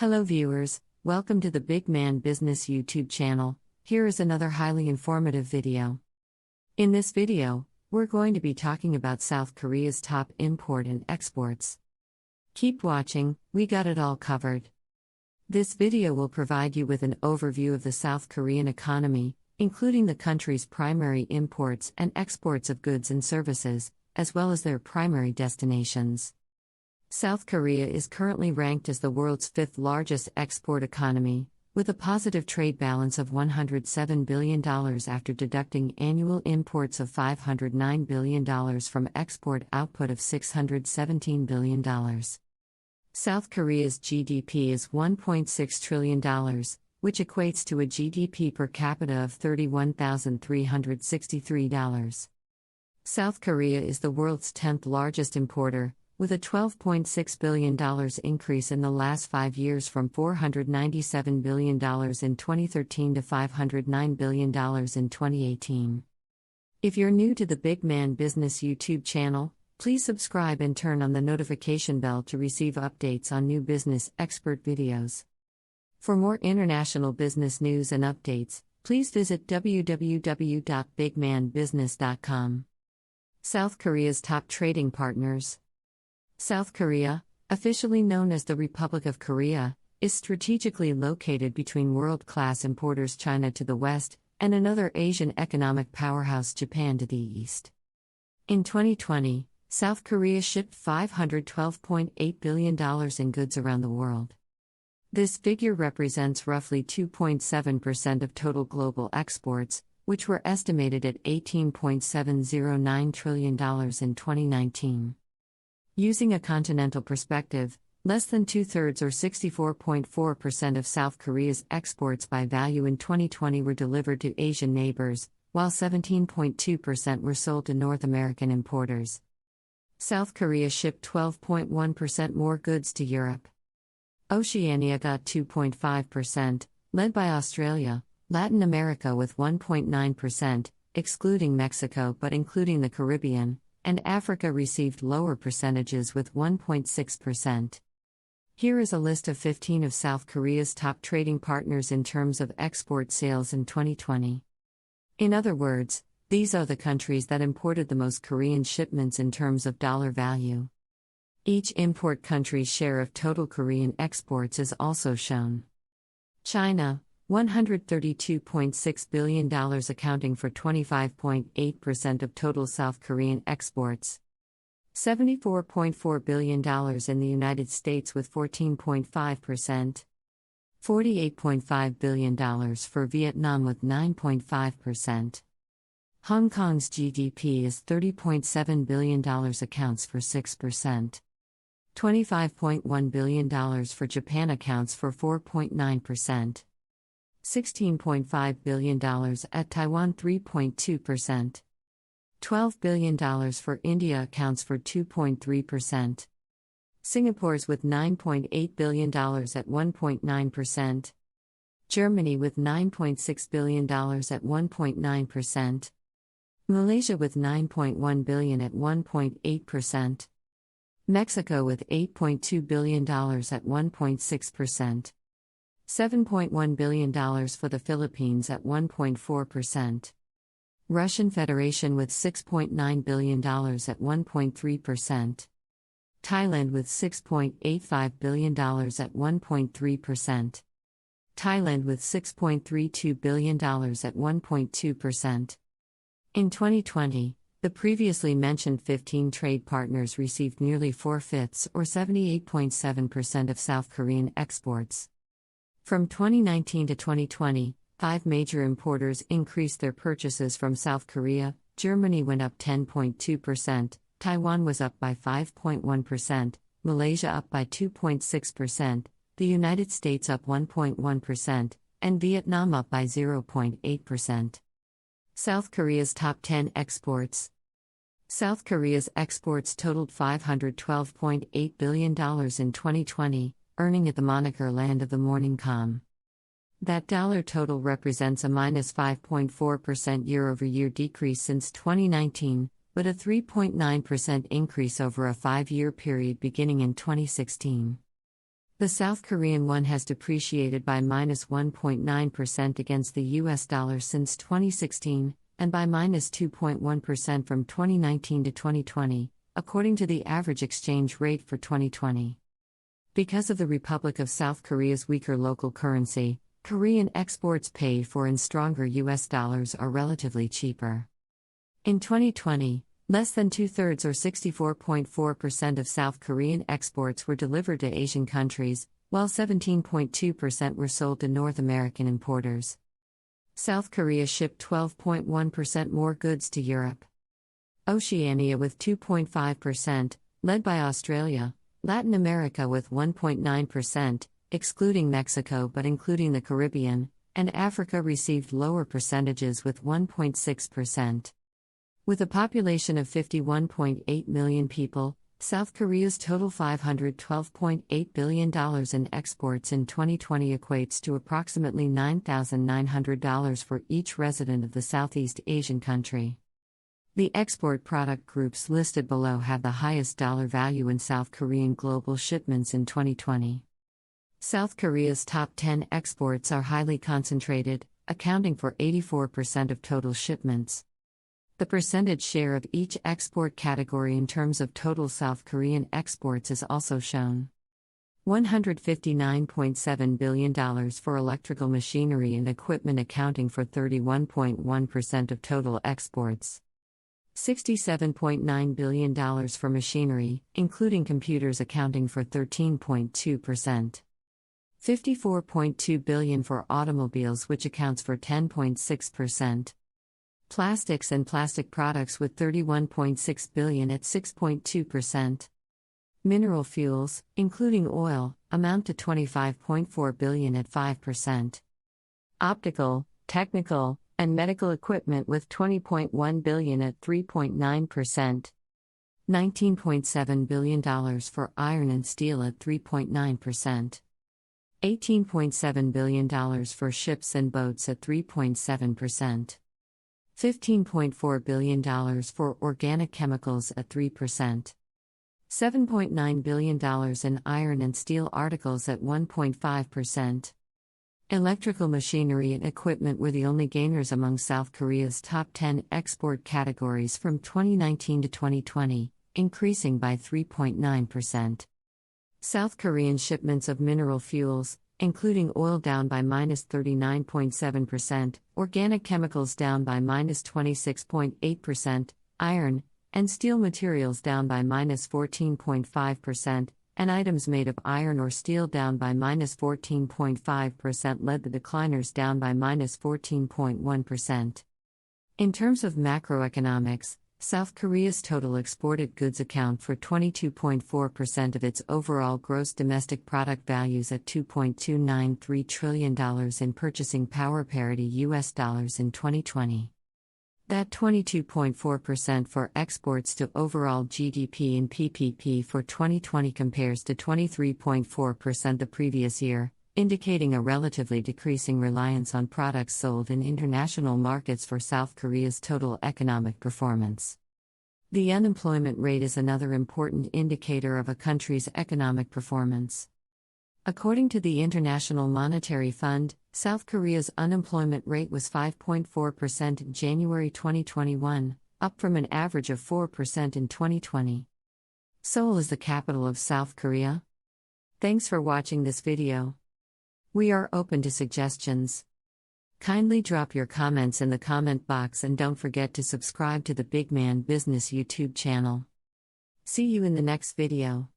Hello viewers, welcome to the Big Man Business YouTube channel. Here is another highly informative video. In this video, we're going to be talking about South Korea's top import and exports. Keep watching, we got it all covered. This video will provide you with an overview of the South Korean economy, including the country's primary imports and exports of goods and services, as well as their primary destinations. South Korea is currently ranked as the world's fifth largest export economy, with a positive trade balance of $107 billion after deducting annual imports of $509 billion from export output of $617 billion. South Korea's GDP is $1.6 trillion, which equates to a GDP per capita of $31,363. South Korea is the world's 10th largest importer, with a $12.6 billion increase in the last 5 years from $497 billion in 2013 to $509 billion in 2018. If you're new to the Big Man Business YouTube channel, please subscribe and turn on the notification bell to receive updates on new business expert videos. For more international business news and updates, please visit www.bigmanbusiness.com. South Korea's top trading partners. South Korea, officially known as the Republic of Korea, is strategically located between world-class importers China to the west and another Asian economic powerhouse Japan to the east. In 2020, South Korea shipped $512.8 billion in goods around the world. This figure represents roughly 2.7% of total global exports, which were estimated at $18.709 trillion in 2019. Using a continental perspective, less than two-thirds or 64.4% of South Korea's exports by value in 2020 were delivered to Asian neighbors, while 17.2% were sold to North American importers. South Korea shipped 12.1% more goods to Europe. Oceania got 2.5%, led by Australia, Latin America with 1.9%, excluding Mexico but including the Caribbean, and Africa received lower percentages with 1.6%. Here is a list of 15 of South Korea's top trading partners in terms of export sales in 2020. In other words, these are the countries that imported the most Korean shipments in terms of dollar value. Each import country's share of total Korean exports is also shown. China, $132.6 billion accounting for 25.8% of total South Korean exports. $74.4 billion in the United States with 14.5%. $48.5 billion for Vietnam with 9.5%. Hong Kong's GDP is $30.7 billion accounts for 6%. $25.1 billion for Japan accounts for 4.9%. $16.5 billion at Taiwan 3.2%. $12 billion for India accounts for 2.3%. Singapore's with $9.8 billion at 1.9%. Germany with $9.6 billion at 1.9%. Malaysia with $9.1 billion at 1.8%. Mexico with $8.2 billion at 1.6%. $7.1 billion for the Philippines at 1.4%. Russian Federation with $6.9 billion at 1.3%. Thailand with $6.85 billion at 1.3%. Thailand with $6.32 billion at 1.2%. In 2020, the previously mentioned 15 trade partners received nearly 4/5 or 78.7% of South Korean exports. From 2019 to 2020, 5 major importers increased their purchases from South Korea. Germany went up 10.2%, Taiwan was up by 5.1%, Malaysia up by 2.6%, the United States up 1.1%, and Vietnam up by 0.8%. South Korea's top 10 exports. South Korea's exports totaled $512.8 billion in 2020, earning it the moniker Land of the Morning Calm. That dollar total represents a minus 5.4% year-over-year decrease since 2019, but a 3.9% increase over a 5-year period beginning in 2016. The South Korean won has depreciated by minus 1.9% against the US dollar since 2016, and by minus 2.1% from 2019 to 2020, according to the average exchange rate for 2020. Because of the Republic of South Korea's weaker local currency, Korean exports paid for in stronger US dollars are relatively cheaper. In 2020, less than two-thirds or 64.4% of South Korean exports were delivered to Asian countries, while 17.2% were sold to North American importers. South Korea shipped 12.1% more goods to Europe. Oceania with 2.5%, led by Australia, Latin America with 1.9%, excluding Mexico but including the Caribbean, and Africa received lower percentages with 1.6%. With a population of 51.8 million people, South Korea's total $512.8 billion in exports in 2020 equates to approximately $9,900 for each resident of the Southeast Asian country. The export product groups listed below have the highest dollar value in South Korean global shipments in 2020. South Korea's top 10 exports are highly concentrated, accounting for 84% of total shipments. The percentage share of each export category in terms of total South Korean exports is also shown. $159.7 billion for electrical machinery and equipment accounting for 31.1% of total exports. $67.9 billion for machinery, including computers accounting for 13.2%. $54.2 billion for automobiles, which accounts for 10.6%. Plastics and plastic products with $31.6 billion at 6.2%. Mineral fuels, including oil, amount to $25.4 billion at 5%. Optical, technical, and medical equipment with $20.1 billion at 3.9%. $19.7 billion for iron and steel at 3.9%. $18.7 billion for ships and boats at 3.7%. $15.4 billion for organic chemicals at 3%. $7.9 billion in iron and steel articles at 1.5%. Electrical machinery and equipment were the only gainers among South Korea's top 10 export categories from 2019 to 2020, increasing by 3.9%. South Korean shipments of mineral fuels, including oil, down by minus 39.7%, organic chemicals down by minus 26.8%, iron and steel materials down by minus 14.5%, and items made of iron or steel down by minus 14.5% led the decliners, down by minus 14.1%. In terms of macroeconomics, South Korea's total exported goods account for 22.4% of its overall gross domestic product values at $2.293 trillion in purchasing power parity US dollars in 2020. That 22.4% for exports to overall GDP in PPP for 2020 compares to 23.4% the previous year, indicating a relatively decreasing reliance on products sold in international markets for South Korea's total economic performance. The unemployment rate is another important indicator of a country's economic performance. According to the International Monetary Fund, South Korea's unemployment rate was 5.4% in January 2021, up from an average of 4% in 2020. Seoul is the capital of South Korea. Thanks for watching this video. We are open to suggestions. Kindly drop your comments in the comment box and don't forget to subscribe to the Big Man Business YouTube channel. See you in the next video.